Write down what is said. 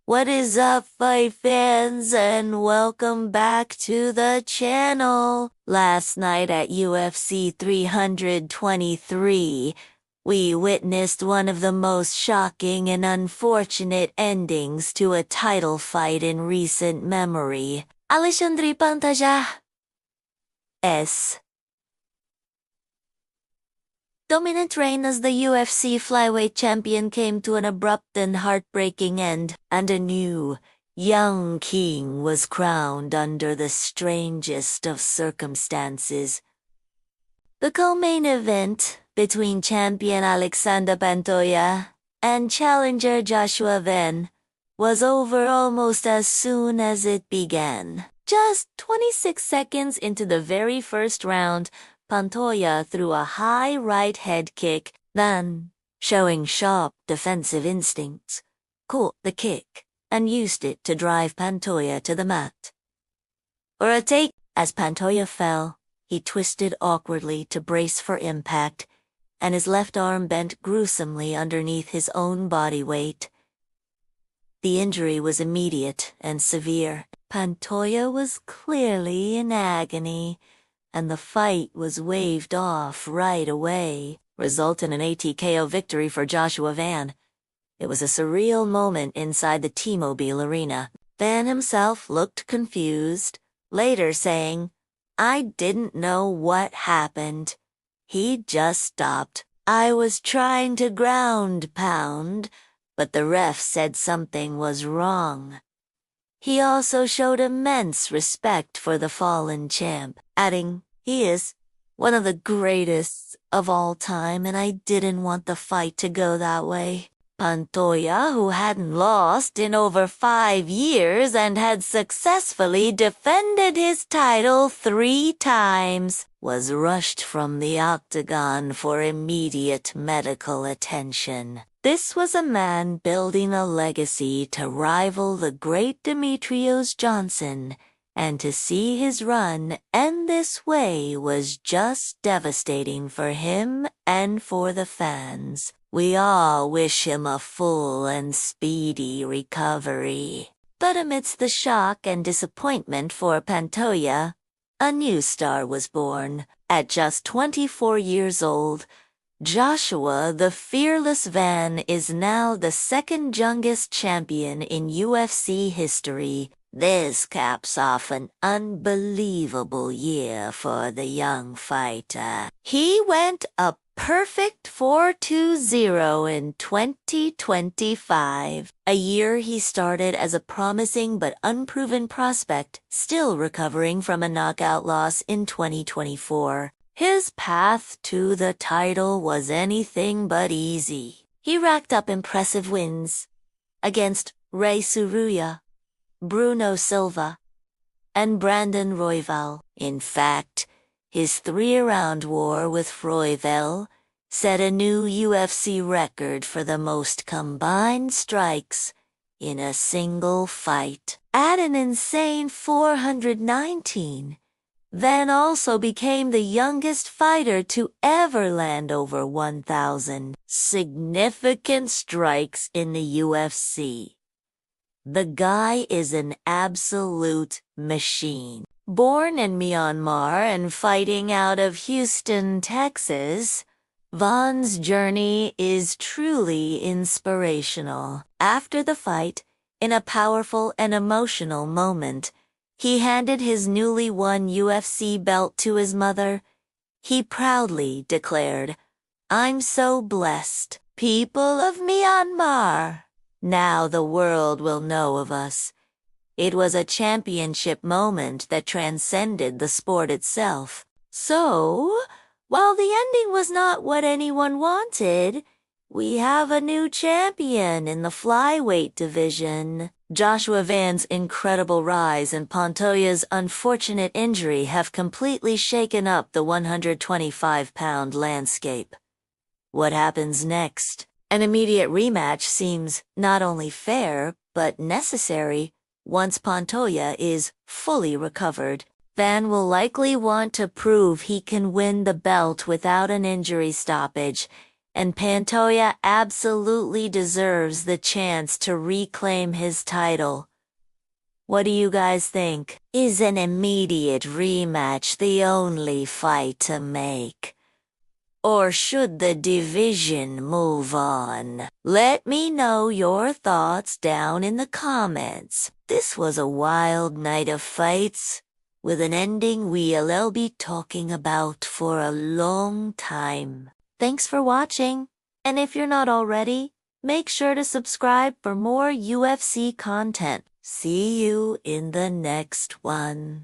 What is up, fight fans, and welcome back to the channel. Last night at UFC 323, we witnessed one of the most shocking and unfortunate endings to a title fight in recent memory. Alexandre Pantoja S. dominant reign as the UFC Flyweight champion came to an abrupt and heartbreaking end, and a new, young king was crowned under the strangest of circumstances. The co-main event between champion Alexandre Pantoja and challenger Joshua was over almost as soon as it began. Just 26 seconds into the very first round, Pantoja threw a high right head kick, then, showing sharp defensive instincts, caught the kick and used it to drive Pantoja to the mat. For a take, as Pantoja fell, he twisted awkwardly to brace for impact, and his left arm bent gruesomely underneath his own body weight. The injury was immediate and severe. Pantoja was clearly in agony, and the fight was waved off right away, resulting in an ATKO victory for Joshua. It was a surreal moment inside the T-Mobile arena. Van himself looked confused, later saying, "I didn't know what happened. He just stopped. I was trying to ground pound, but the ref said something was wrong." He also showed immense respect for the fallen champ, adding, "He is one of the greatest of all time, and I didn't want the fight to go that way." Pantoja, who hadn't lost in over 5 years and had successfully defended his title 3 times, was rushed from the octagon for immediate medical attention. This was a man building a legacy to rival the great Demetrius Johnson, and to see his run end this way was just devastating for him and for the fans. We all wish him a full and speedy recovery. But amidst the shock and disappointment for Pantoja, a new star was born. At just 24 years old, Joshua the Fearless is now the second youngest champion in UFC history. This caps off an unbelievable year for the young fighter. He went a perfect 4-2-0 in 2025, a year he started as a promising but unproven prospect, still recovering from a knockout loss in 2024. His path to the title was anything but easy. He racked up impressive wins against Ray Suruya, Bruno Silva, and Brandon Royval. In fact, his 3-round war with Royval set a new UFC record for the most combined strikes in a single fight. At an insane 419, Van also became the youngest fighter to ever land over 1,000 significant strikes in the UFC. The guy is an absolute machine. Born in Myanmar and fighting out of Houston, Texas, Van's journey is truly inspirational. After the fight, in a powerful and emotional moment, he handed his newly won UFC belt to his mother. He proudly declared, "I'm so blessed. People of Myanmar, now the world will know of us." It was a championship moment that transcended the sport itself. So, while the ending was not what anyone wanted, we have a new champion in the flyweight division. Joshua Van's incredible rise and Pantoja's unfortunate injury have completely shaken up the 125-pound landscape. What happens next? An immediate rematch seems not only fair, but necessary. Once Pantoja is fully recovered, Van will likely want to prove he can win the belt without an injury stoppage, and Pantoja absolutely deserves the chance to reclaim his title. What do you guys think? Is an immediate rematch the only fight to make? Or should the division move on? Let me know your thoughts down in the comments. This was a wild night of fights, with an ending we'll be talking about for a long time. Thanks for watching, and if you're not already, make sure to subscribe for more UFC content. See you in the next one.